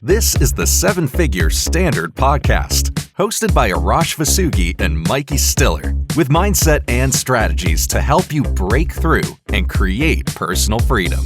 This is the Seven Figure Standard Podcast, hosted by Arash Vasugi and Mikey Stiller, with mindset and strategies to help you break through and create personal freedom.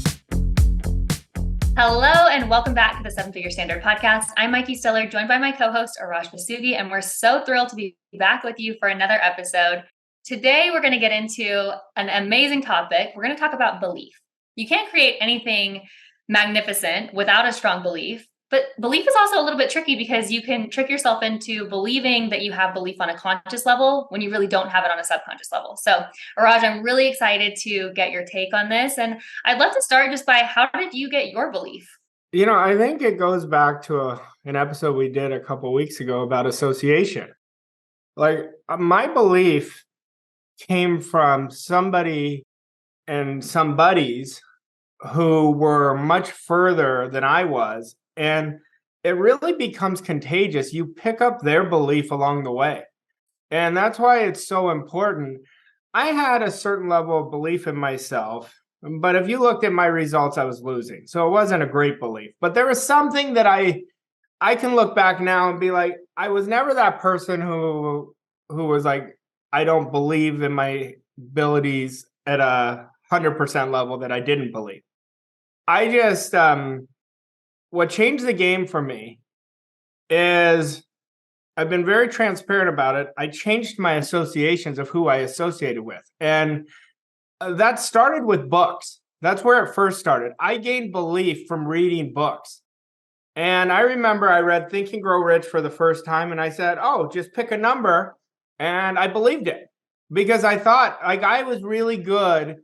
Hello, and welcome back to the Seven Figure Standard Podcast. I'm Mikey Stiller, joined by my co-host, Arash Vasugi, and we're so thrilled to be back with you for another episode. Today, we're going to get into an amazing topic. We're going to talk about belief. You can't create anything magnificent without a strong belief, but belief is also a little bit tricky because you can trick yourself into believing that you have belief on a conscious level when you really don't have it on a subconscious level. So, Araj, I'm really excited to get your take on this. And I'd love to start just by, how did you get your belief? I think it goes back to an episode we did a couple of weeks ago about association. My belief came from somebody and some buddies who were much further than I was. And it really becomes contagious. You pick up their belief along the way. And that's why it's so important. I had a certain level of belief in myself, but if you looked at my results, I was losing. So it wasn't a great belief. But there was something that I can look back now and be like, I was never that person who was like, I don't believe in my abilities at 100% level that I didn't believe. I just, what changed the game for me is I've been very transparent about it. I changed my associations of who I associated with. And that started with books. That's where it first started. I gained belief from reading books. And I remember I read Think and Grow Rich for the first time. And I said, oh, just pick a number. And I believed it because I thought I was really good,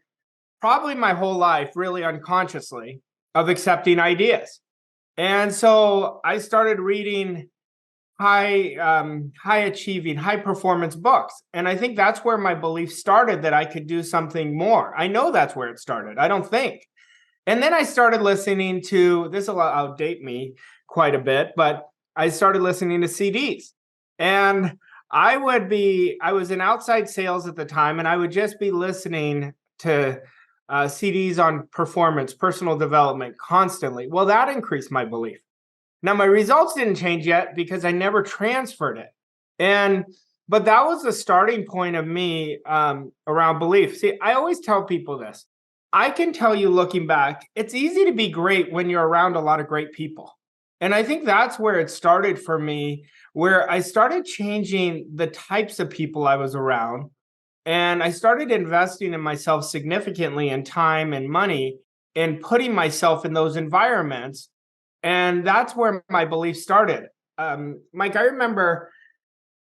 probably my whole life, really unconsciously, of accepting ideas. And so I started reading high achieving, high performance books. And I think that's where my belief started that I could do something more. I know that's where it started. I don't think. And then I started listening to, this will outdate me quite a bit, but I started listening to CDs. And I was in outside sales at the time, and I would just be listening to CDs on performance, personal development constantly. Well, that increased my belief. Now, my results didn't change yet because I never transferred it. But that was the starting point of me around belief. See, I always tell people this. I can tell you looking back, it's easy to be great when you're around a lot of great people. And I think that's where it started for me, where I started changing the types of people I was around. And I started investing in myself significantly in time and money and putting myself in those environments. And that's where my belief started. Mike, I remember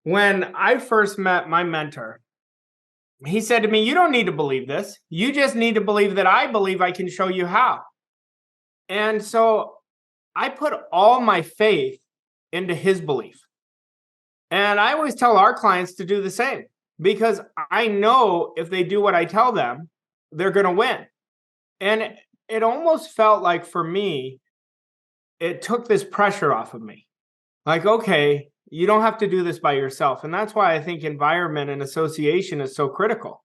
when I first met my mentor, he said to me, you don't need to believe this. You just need to believe that I believe I can show you how. And so I put all my faith into his belief. And I always tell our clients to do the same because I know if they do what I tell them, they're going to win. And it almost felt like for me, it took this pressure off of me. Like, okay, you don't have to do this by yourself. And that's why I think environment and association is so critical.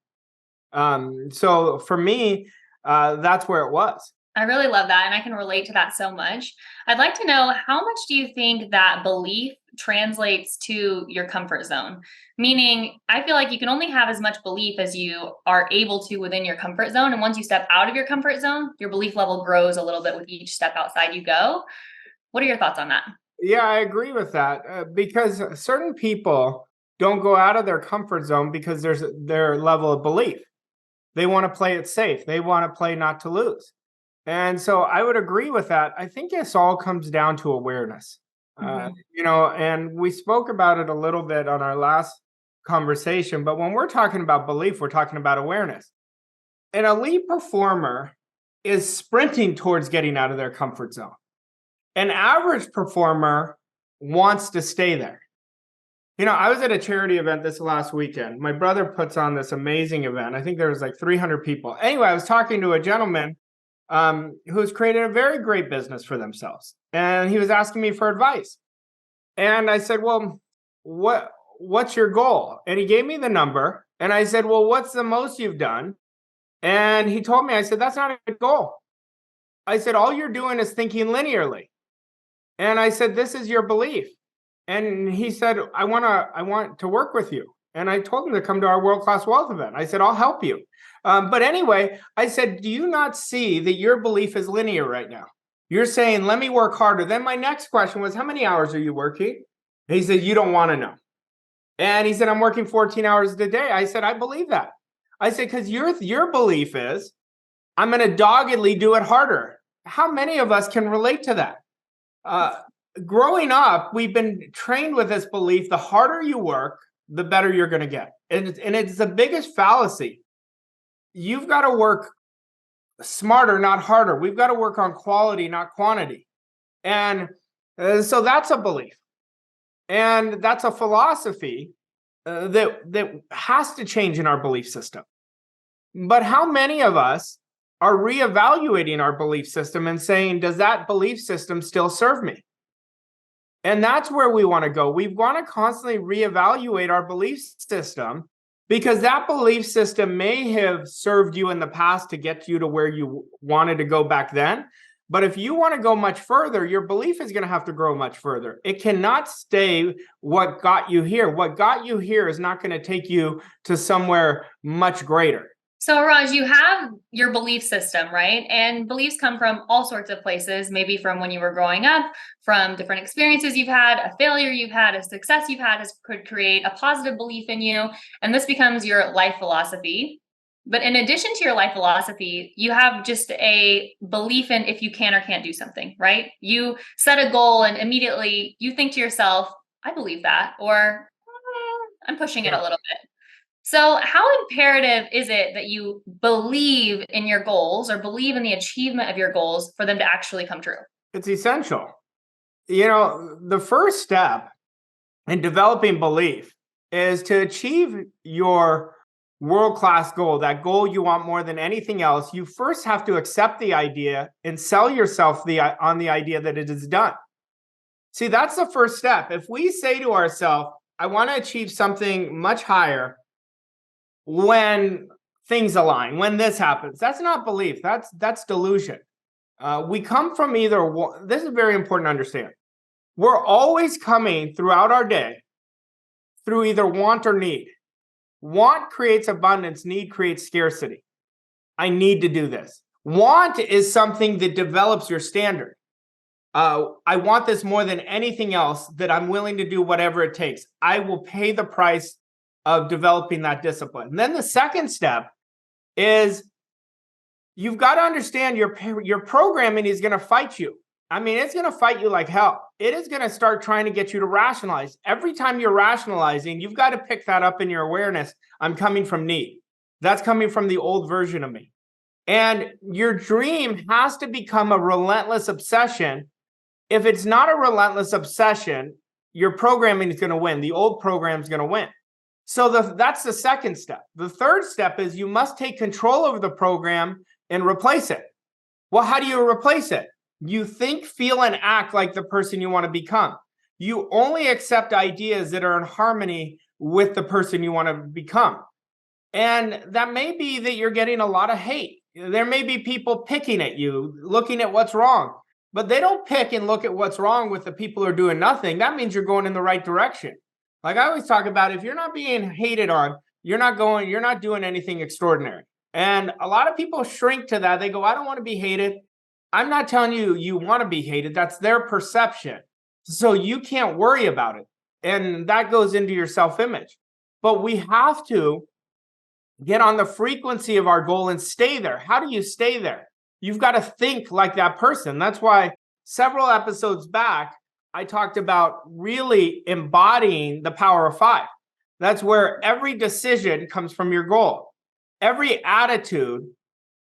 So for me, that's where it was. I really love that. And I can relate to that so much. I'd like to know, how much do you think that belief translates to your comfort zone? Meaning, I feel like you can only have as much belief as you are able to within your comfort zone. And once you step out of your comfort zone, your belief level grows a little bit with each step outside you go. What are your thoughts on that? Yeah, I agree with that because certain people don't go out of their comfort zone because there's their level of belief. They want to play it safe. They want to play not to lose. And so I would agree with that. I think this all comes down to awareness, and we spoke about it a little bit on our last conversation. But when we're talking about belief, we're talking about awareness. An elite performer is sprinting towards getting out of their comfort zone. An average performer wants to stay there. I was at a charity event this last weekend. My brother puts on this amazing event. I think there was like 300 people. Anyway, I was talking to a gentleman who's created a very great business for themselves. And he was asking me for advice. And I said, well, what's your goal? And he gave me the number. And I said, well, what's the most you've done? And he told me, I said, that's not a good goal. I said, all you're doing is thinking linearly. And I said, this is your belief. And he said, I want to work with you. And I told him to come to our world-class wealth event. I said, I'll help you. But anyway, I said, do you not see that your belief is linear right now? You're saying, let me work harder. Then my next question was, how many hours are you working? And he said, you don't want to know. And he said, I'm working 14 hours a day. I said, I believe that. I said, because your belief is, I'm going to doggedly do it harder. How many of us can relate to that? Growing up, we've been trained with this belief, the harder you work, the better you're going to get. And it's the biggest fallacy. You've got to work smarter, not harder. We've got to work on quality, not quantity. And so that's a belief. And that's a philosophy that has to change in our belief system. But how many of us are reevaluating our belief system and saying, does that belief system still serve me? And that's where we want to go. We want to constantly reevaluate our belief system, because that belief system may have served you in the past to get you to where you wanted to go back then. But if you want to go much further, your belief is going to have to grow much further. It cannot stay what got you here. What got you here is not going to take you to somewhere much greater. So Raj, you have your belief system, right? And beliefs come from all sorts of places, maybe from when you were growing up, from different experiences you've had, a failure you've had, a success you've had could create a positive belief in you. And this becomes your life philosophy. But in addition to your life philosophy, you have just a belief in if you can or can't do something, right? You set a goal and immediately you think to yourself, I believe that, or I'm pushing it a little bit. So how imperative is it that you believe in your goals or believe in the achievement of your goals for them to actually come true? It's essential. The first step in developing belief is to achieve your world-class goal, that goal you want more than anything else. You first have to accept the idea and sell yourself on the idea that it is done. See, that's the first step. If we say to ourselves, I want to achieve something much higher, when things align, when this happens, that's not belief. That's delusion. We come from either one. This is very important to understand. We're always coming throughout our day through either want or need. Want creates abundance. Need creates scarcity. I need to do this. Want is something that develops your standard. I want this more than anything else, that I'm willing to do whatever it takes. I will pay the price of developing that discipline. And then the second step is you've got to understand your programming is going to fight you. I mean, it's going to fight you like hell. It is going to start trying to get you to rationalize. Every time you're rationalizing, you've got to pick that up in your awareness. I'm coming from need. That's coming from the old version of me. And your dream has to become a relentless obsession. If it's not a relentless obsession, your programming is going to win. The old program is going to win. So that's the second step. The third step is you must take control over the program and replace it. Well, how do you replace it? You think, feel, and act like the person you want to become. You only accept ideas that are in harmony with the person you want to become. And that may be that you're getting a lot of hate. There may be people picking at you, looking at what's wrong. But they don't pick and look at what's wrong with the people who are doing nothing. That means you're going in the right direction. Like I always talk about, if you're not being hated on, you're not doing anything extraordinary. And a lot of people shrink to that. They go, I don't want to be hated. I'm not telling you you want to be hated. That's their perception. So you can't worry about it. And that goes into your self-image. But we have to get on the frequency of our goal and stay there. How do you stay there? You've got to think like that person. That's why several episodes back, I talked about really embodying the power of 5. That's where every decision comes from your goal. Every attitude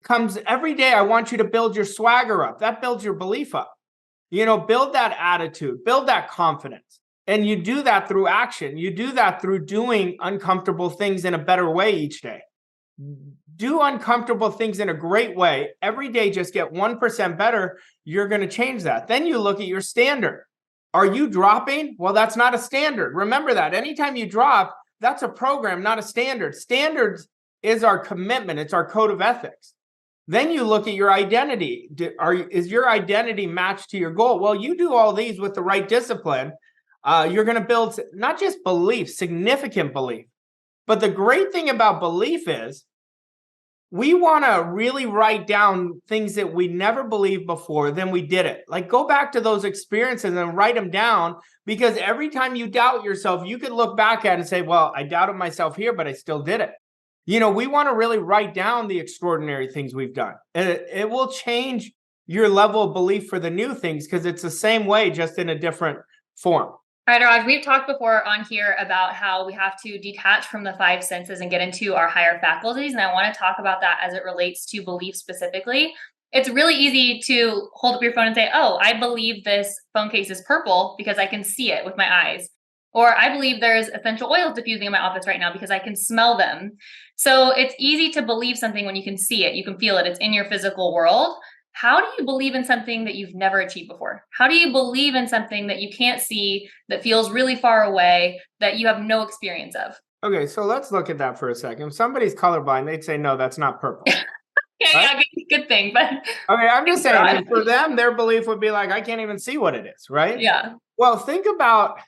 comes every day. I want you to build your swagger up. That builds your belief up. Build that attitude, build that confidence. And you do that through action. You do that through doing uncomfortable things in a better way each day. Do uncomfortable things in a great way. Every day, just get 1% better. You're going to change that. Then you look at your standard. Are you dropping? Well, that's not a standard. Remember that. Anytime you drop, that's a program, not a standard. Standards is our commitment. It's our code of ethics. Then you look at your identity. Is your identity matched to your goal? Well, you do all these with the right discipline. You're going to build not just belief, significant belief. But the great thing about belief is we want to really write down things that we never believed before, then we did it. Like go back to those experiences and write them down, because every time you doubt yourself, you could look back at it and say, well, I doubted myself here, but I still did it. We want to really write down the extraordinary things we've done. And it will change your level of belief for the new things, because it's the same way, just in a different form. All right, Raj, we've talked before on here about how we have to detach from the five senses and get into our higher faculties. And I want to talk about that as it relates to belief specifically. It's really easy to hold up your phone and say, oh, I believe this phone case is purple because I can see it with my eyes. Or I believe there's essential oils diffusing in my office right now because I can smell them. So it's easy to believe something when you can see it, you can feel it, it's in your physical world. How do you believe in something that you've never achieved before? How do you believe in something that you can't see, that feels really far away, that you have no experience of? Okay, so let's look at that for a second. If somebody's colorblind, they'd say, no, that's not purple. Yeah, good thing. But okay, I'm just saying, for them, their belief would be like, I can't even see what it is, right? Yeah. Well, think about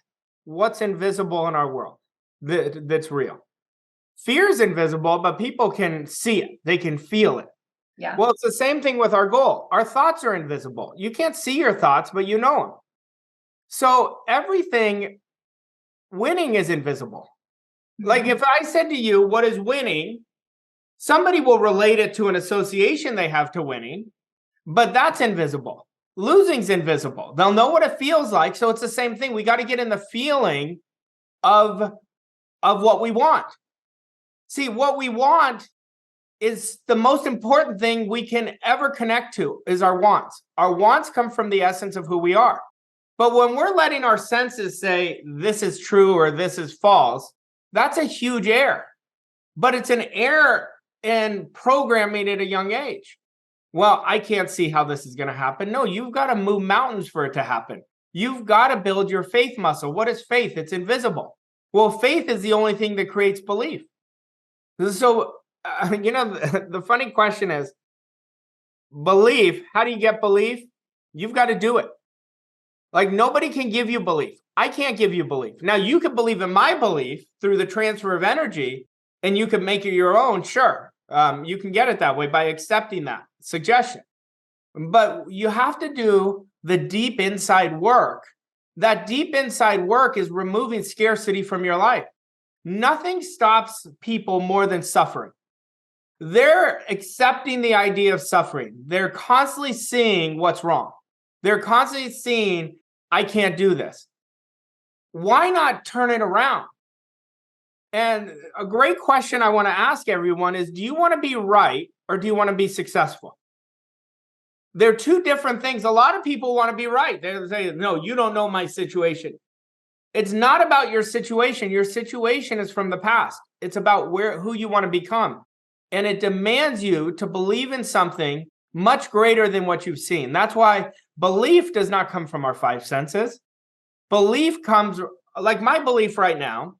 what's invisible in our world that's real. Fear is invisible, but people can see it. They can feel it. Yeah. Well, it's the same thing with our goal. Our thoughts are invisible. You can't see your thoughts, but you know them. So winning is invisible. Mm-hmm. Like if I said to you, what is winning? Somebody will relate it to an association they have to winning, but that's invisible. Losing's invisible. They'll know what it feels like. So it's the same thing. We got to get in the feeling of what we want. See, what we want is the most important thing we can ever connect to is our wants. Our wants come from the essence of who we are. But when we're letting our senses say this is true or this is false, that's a huge error. But it's an error in programming at a young age. Well, I can't see how this is going to happen. No, you've got to move mountains for it to happen. You've got to build your faith muscle. What is faith? It's invisible. Well, faith is the only thing that creates belief. So, the funny question is, belief, how do you get belief? You've got to do it. Like nobody can give you belief. I can't give you belief. Now, you can believe in my belief through the transfer of energy, and you can make it your own, sure. You can get it that way by accepting that suggestion. But you have to do the deep inside work. That deep inside work is removing scarcity from your life. Nothing stops people more than suffering. They're accepting the idea of suffering. They're constantly seeing what's wrong. They're constantly seeing, I can't do this. Why not turn it around? And a great question I want to ask everyone is, do you want to be right or do you want to be successful? They're two different things. A lot of people want to be right. They say, no, you don't know my situation. It's not about your situation. Your situation is from the past. It's about who you want to become. And it demands you to believe in something much greater than what you've seen. That's why belief does not come from our five senses. Belief comes, like my belief right now,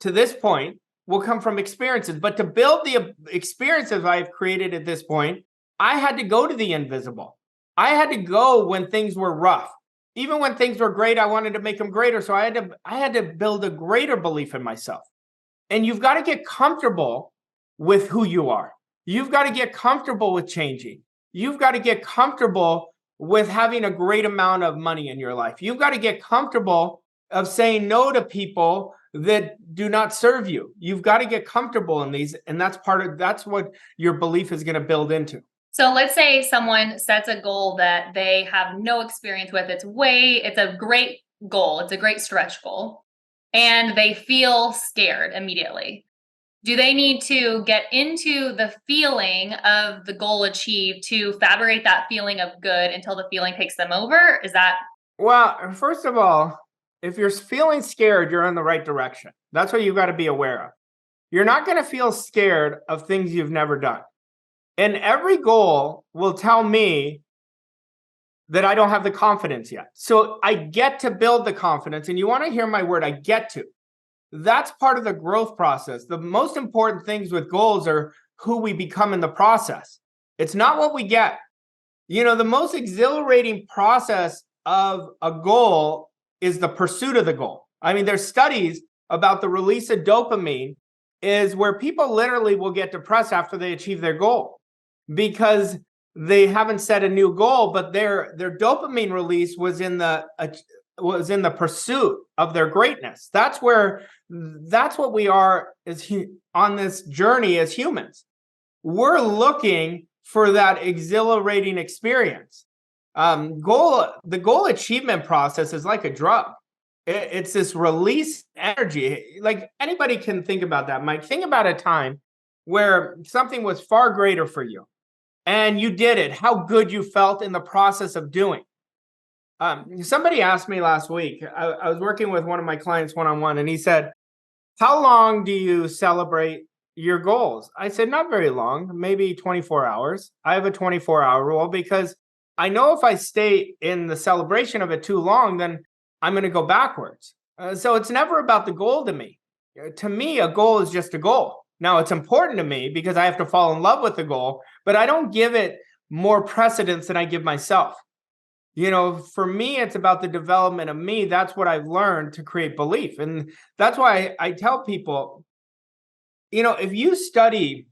to this point, will come from experiences. But to build the experiences I've created at this point, I had to go to the invisible. I had to go when things were rough. Even when things were great, I wanted to make them greater. So I had to build a greater belief in myself. And you've got to get comfortable with who you are. You've got to get comfortable with changing. You've got to get comfortable with having a great amount of money in your life. You've got to get comfortable of saying no to people that do not serve you. You've got to get comfortable in these. And that's what your belief is going to build into. So let's say someone sets a goal that they have no experience with. It's a great goal. It's a great stretch goal. And they feel scared immediately. Do they need to get into the feeling of the goal achieved to fabricate that feeling of good until the feeling takes them over? Is that? Well, first of all, if you're feeling scared, you're in the right direction. That's what you've got to be aware of. You're not going to feel scared of things you've never done. And every goal will tell me that I don't have the confidence yet. So I get to build the confidence. And you want to hear my word, I get to. That's part of the growth process. The most important things with goals are who we become in the process. It's not what we get. The most exhilarating process of a goal is the pursuit of the goal. I mean, there's studies about the release of dopamine is where people literally will get depressed after they achieve their goal because they haven't set a new goal, but their dopamine release was in the pursuit of their greatness. That's what we are on this journey as humans. We're looking for that exhilarating experience. The goal achievement process is like a drug. It's this release energy. Like anybody can think about that, Mike. Think about a time where something was far greater for you and you did it, how good you felt in the process of doing. Somebody asked me last week, I was working with one of my clients one-on-one, and he said, how long do you celebrate your goals? I said, not very long, maybe 24 hours. I have a 24-hour rule because I know if I stay in the celebration of it too long, then I'm going to go backwards. So it's never about the goal to me. To me, a goal is just a goal. Now, it's important to me because I have to fall in love with the goal, but I don't give it more precedence than I give myself. For me, it's about the development of me. That's what I've learned to create belief. And that's why I tell people, if you study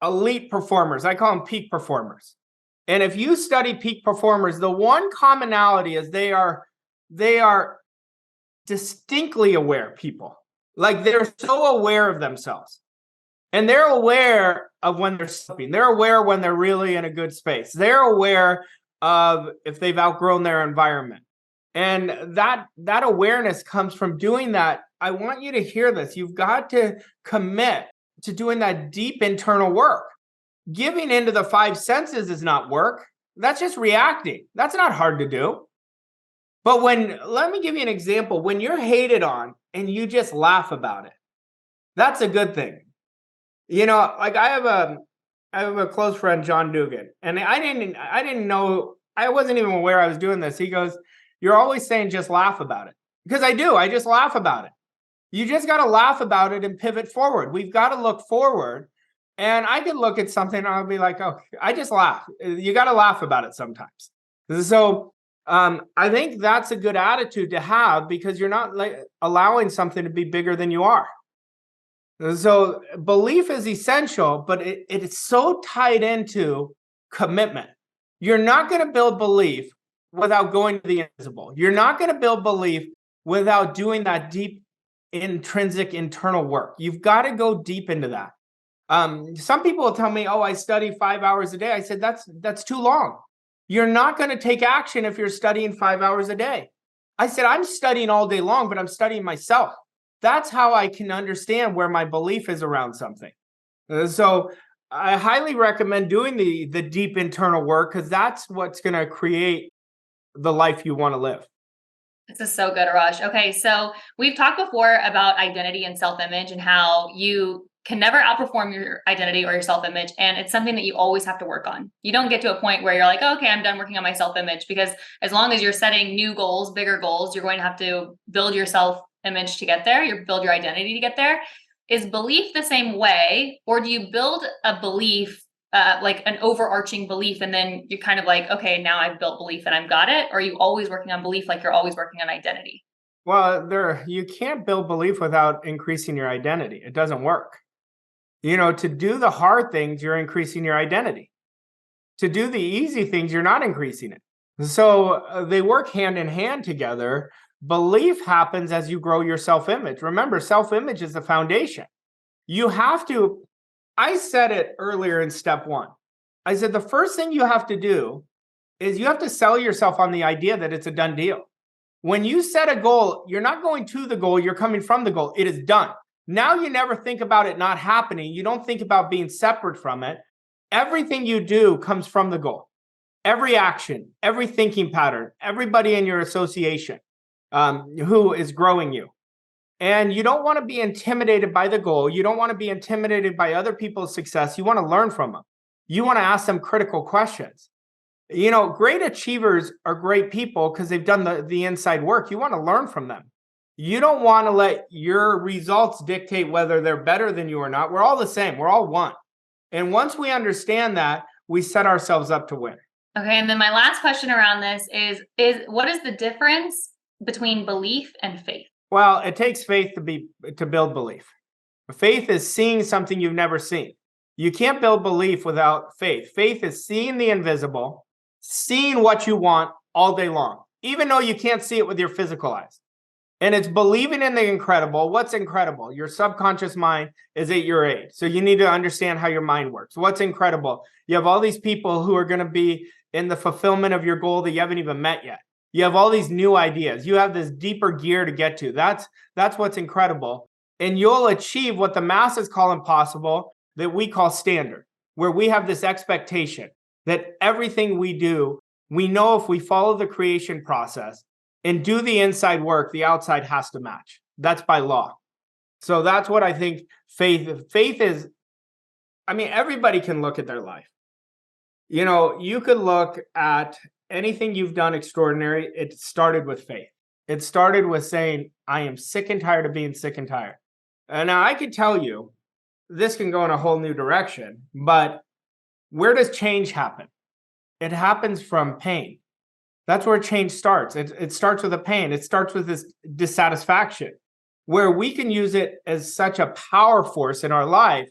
elite performers, I call them peak performers. And if you study peak performers, the one commonality is they are distinctly aware people. Like they're so aware of themselves. And they're aware of when they're sleeping. They're aware when they're really in a good space. They're aware of if they've outgrown their environment. And that awareness comes from doing that. I want you to hear this. You've got to commit to doing that deep internal work. Giving into the five senses is not work. That's just reacting. That's not hard to do. But let me give you an example. When you're hated on and you just laugh about it, that's a good thing. Like I have a close friend, John Dugan, and I didn't know, I wasn't even aware I was doing this. He goes, you're always saying just laugh about it. Because I do. I just laugh about it. You just got to laugh about it and pivot forward. We've got to look forward. And I could look at something and I'll be like, oh, I just laugh. You got to laugh about it sometimes. So I think that's a good attitude to have because you're not allowing something to be bigger than you are. So belief is essential, but it's so tied into commitment. You're not going to build belief without going to the invisible. You're not going to build belief without doing that deep intrinsic internal work. You've got to go deep into that. Some people will tell me, oh, I study 5 hours a day. I said, that's too long. You're not going to take action if you're studying 5 hours a day. I said, I'm studying all day long, but I'm studying myself. That's how I can understand where my belief is around something. So I highly recommend doing the deep internal work because that's what's going to create the life you want to live. This is so good, Arash. Okay, so we've talked before about identity and self-image and how you can never outperform your identity or your self-image. And it's something that you always have to work on. You don't get to a point where you're like, oh, okay, I'm done working on my self-image, because as long as you're setting new goals, bigger goals, you're going to have to build your self-image to get there. You build your identity to get there. Is belief the same way? Or do you build a belief, like an overarching belief, and then you're kind of like, okay, now I've built belief and I've got it? Or are you always working on belief like you're always working on identity? Well, you can't build belief without increasing your identity. It doesn't work. To do the hard things, you're increasing your identity. To do the easy things, you're not increasing it. So they work hand in hand together. Belief happens as you grow your self-image. Remember, self-image is the foundation. You have to, I said it earlier in step one. I said, the first thing you have to do is you have to sell yourself on the idea that it's a done deal. When you set a goal, you're not going to the goal, you're coming from the goal. It is done. Now you never think about it not happening. You don't think about being separate from it. Everything you do comes from the goal. Every action, every thinking pattern, everybody in your association who is growing you. And you don't want to be intimidated by the goal. You don't want to be intimidated by other people's success. You want to learn from them. You want to ask them critical questions. Great achievers are great people because they've done the inside work. You want to learn from them. You don't want to let your results dictate whether they're better than you or not. We're all the same. We're all one. And once we understand that, we set ourselves up to win. Okay. And then my last question around this is what is the difference between belief and faith? Well, it takes faith to build belief. Faith is seeing something you've never seen. You can't build belief without faith. Faith is seeing the invisible, seeing what you want all day long, even though you can't see it with your physical eyes. And it's believing in the incredible. What's incredible? Your subconscious mind is at your aid. So you need to understand how your mind works. What's incredible? You have all these people who are going to be in the fulfillment of your goal that you haven't even met yet. You have all these new ideas. You have this deeper gear to get to. That's what's incredible. And you'll achieve what the masses call impossible, that we call standard, where we have this expectation that everything we do, we know if we follow the creation process and do the inside work, the outside has to match. That's by law. So that's what I think faith is. I mean, everybody can look at their life. You could look at anything you've done extraordinary. It started with faith. It started with saying, I am sick and tired of being sick and tired. And now I could tell you, this can go in a whole new direction, but where does change happen? It happens from pain. That's where change starts. It starts with a pain. It starts with this dissatisfaction. Where we can use it as such a power force in our life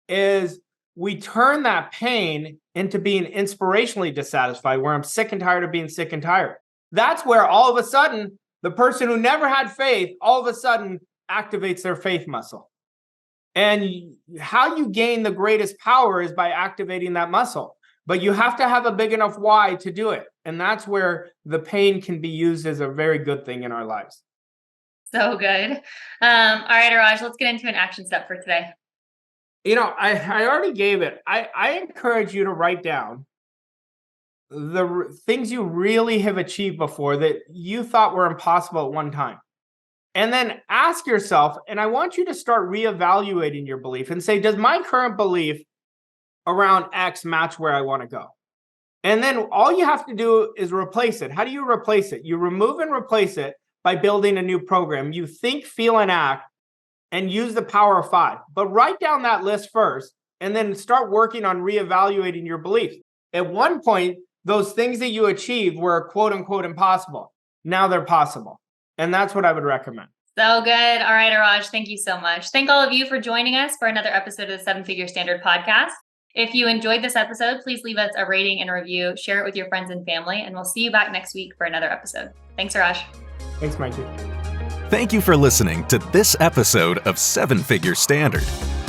is we turn that pain into being inspirationally dissatisfied, where I'm sick and tired of being sick and tired. That's where all of a sudden, the person who never had faith, all of a sudden activates their faith muscle. And how you gain the greatest power is by activating that muscle. But you have to have a big enough why to do it. And that's where the pain can be used as a very good thing in our lives. So good. All right, Araj, let's get into an action step for today. I already gave it. I encourage you to write down the things you really have achieved before that you thought were impossible at one time. And then ask yourself, and I want you to start reevaluating your belief and say, does my current belief around X match where I want to go? And then all you have to do is replace it. How do you replace it? You remove and replace it by building a new program. You think, feel, and act, and use the power of 5. But write down that list first, and then start working on reevaluating your beliefs. At one point, those things that you achieved were quote unquote impossible. Now they're possible. And that's what I would recommend. So good. All right, Araj, thank you so much. Thank all of you for joining us for another episode of the 7-Figure Standard podcast. If you enjoyed this episode, please leave us a rating and a review, share it with your friends and family, and we'll see you back next week for another episode. Thanks, Araj. Thanks, Mikey. Thank you for listening to this episode of 7-Figure Standard.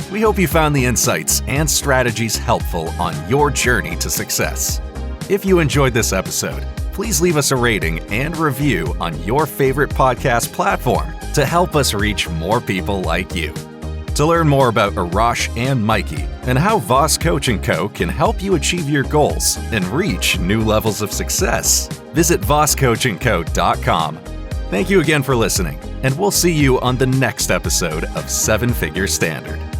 We hope you found the insights and strategies helpful on your journey to success. If you enjoyed this episode, please leave us a rating and review on your favorite podcast platform to help us reach more people like you. To learn more about Arash and Mikey and how Voss Coach & Co. can help you achieve your goals and reach new levels of success, visit vosscoachandco.com. Thank you again for listening, and we'll see you on the next episode of 7-Figure Standard.